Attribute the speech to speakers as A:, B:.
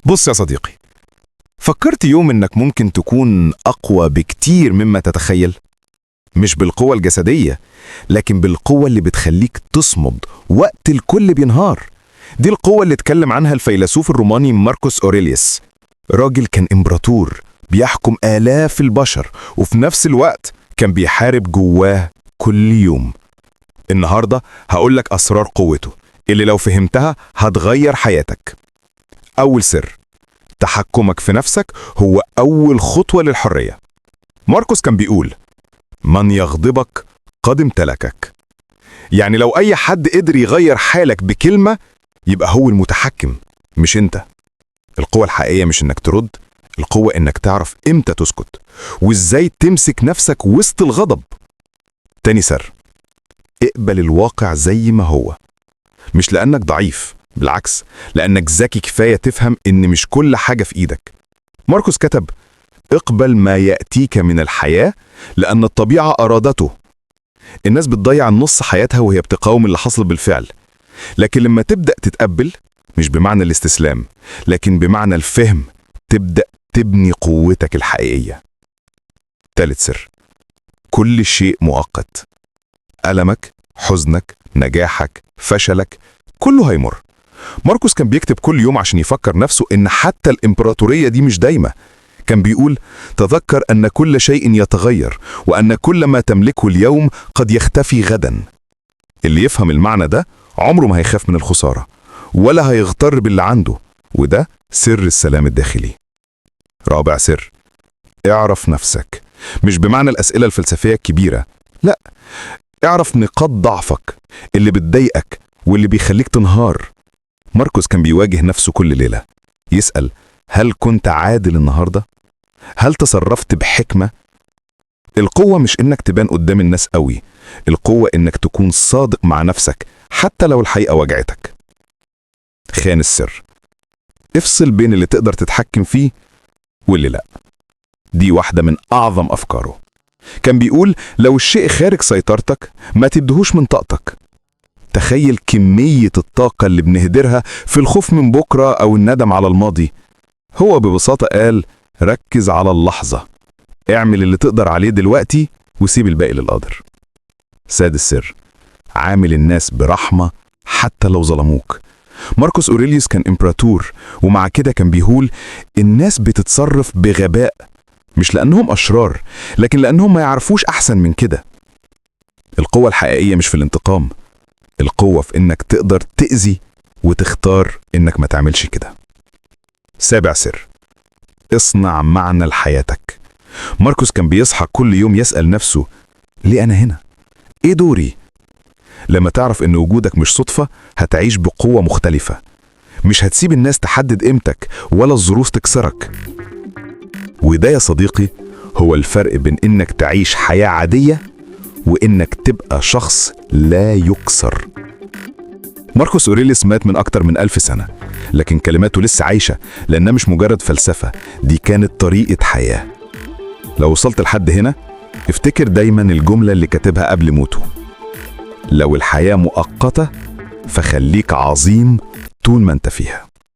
A: بص يا صديقي، فكرت يوم إنك ممكن تكون أقوى بكتير مما تتخيل؟ مش بالقوة الجسدية، لكن بالقوة اللي بتخليك تصمد وقت الكل بينهار. دي القوة اللي اتكلم عنها الفيلسوف الروماني ماركوس أوريليوس. راجل كان إمبراطور بيحكم آلاف البشر، وفي نفس الوقت كان بيحارب جواه كل يوم. النهاردة هقولك أسرار قوته اللي لو فهمتها هتغير حياتك. أول سر: تحكمك في نفسك هو أول خطوة للحرية. ماركوس كان بيقول: من يغضبك قد امتلكك. يعني لو أي حد قدر يغير حالك بكلمة، يبقى هو المتحكم مش أنت. القوة الحقيقية مش إنك ترد، القوة إنك تعرف إمتى تسكت وإزاي تمسك نفسك وسط الغضب. تاني سر: اقبل الواقع زي ما هو، مش لأنك ضعيف، بالعكس لأنك ذكي كفاية تفهم إن مش كل حاجة في إيدك. ماركوس كتب: اقبل ما يأتيك من الحياة لأن الطبيعة أرادته. الناس بتضيع نص حياتها وهي بتقاوم اللي حصل بالفعل، لكن لما تبدأ تتقبل، مش بمعنى الاستسلام لكن بمعنى الفهم، تبدأ تبني قوتك الحقيقية. ثالث سر: كل شيء مؤقت. ألمك، حزنك، نجاحك، فشلك، كله هيمر. ماركوس كان بيكتب كل يوم عشان يفكر نفسه إن حتى الإمبراطورية دي مش دايمة. كان بيقول: تذكر أن كل شيء يتغير، وأن كل ما تملكه اليوم قد يختفي غدا. اللي يفهم المعنى ده عمره ما هيخاف من الخسارة ولا هيغتر باللي عنده، وده سر السلام الداخلي. رابع سر: اعرف نفسك، مش بمعنى الأسئلة الفلسفية الكبيرة، لا، اعرف نقاط ضعفك اللي بتضايقك واللي بيخليك تنهار. ماركوس كان بيواجه نفسه كل ليلة، يسأل: هل كنت عادل النهاردة؟ هل تصرفت بحكمة؟ القوة مش إنك تبان قدام الناس قوي، القوة إنك تكون صادق مع نفسك حتى لو الحقيقة وجعتك. خامس سر: افصل بين اللي تقدر تتحكم فيه واللي لا. دي واحدة من أعظم أفكاره. كان بيقول: لو الشيء خارج سيطرتك ما تبدهوش من طاقتك. تخيل كمية الطاقة اللي بنهدرها في الخوف من بكرة أو الندم على الماضي. هو ببساطة قال: ركز على اللحظة، اعمل اللي تقدر عليه دلوقتي وسيب الباقي للقدر. سادس سر: عامل الناس برحمة حتى لو ظلموك. ماركوس أوريليوس كان إمبراطور، ومع كده كان بيقول: الناس بتتصرف بغباء مش لأنهم أشرار، لكن لأنهم ما يعرفوش أحسن من كده. القوة الحقيقية مش في الانتقام، القوة في إنك تقدر تأذي وتختار إنك ما تعملش كده. سابع سر: اصنع معنى لحياتك. ماركوس كان بيصحى كل يوم يسأل نفسه: ليه أنا هنا؟ إيه دوري؟ لما تعرف إن وجودك مش صدفة، هتعيش بقوة مختلفة. مش هتسيب الناس تحدد قيمتك ولا الظروف تكسرك. وده يا صديقي هو الفرق بين إنك تعيش حياة عادية وإنك تبقى شخص لا يكسر. ماركوس أوريليوس مات من أكتر من 1000 سنة، لكن كلماته لسه عايشة لأنها مش مجرد فلسفة، دي كانت طريقة حياة. لو وصلت لحد هنا، افتكر دايما الجملة اللي كاتبها قبل موته: لو الحياة مؤقتة فخليك عظيم طول ما انت فيها.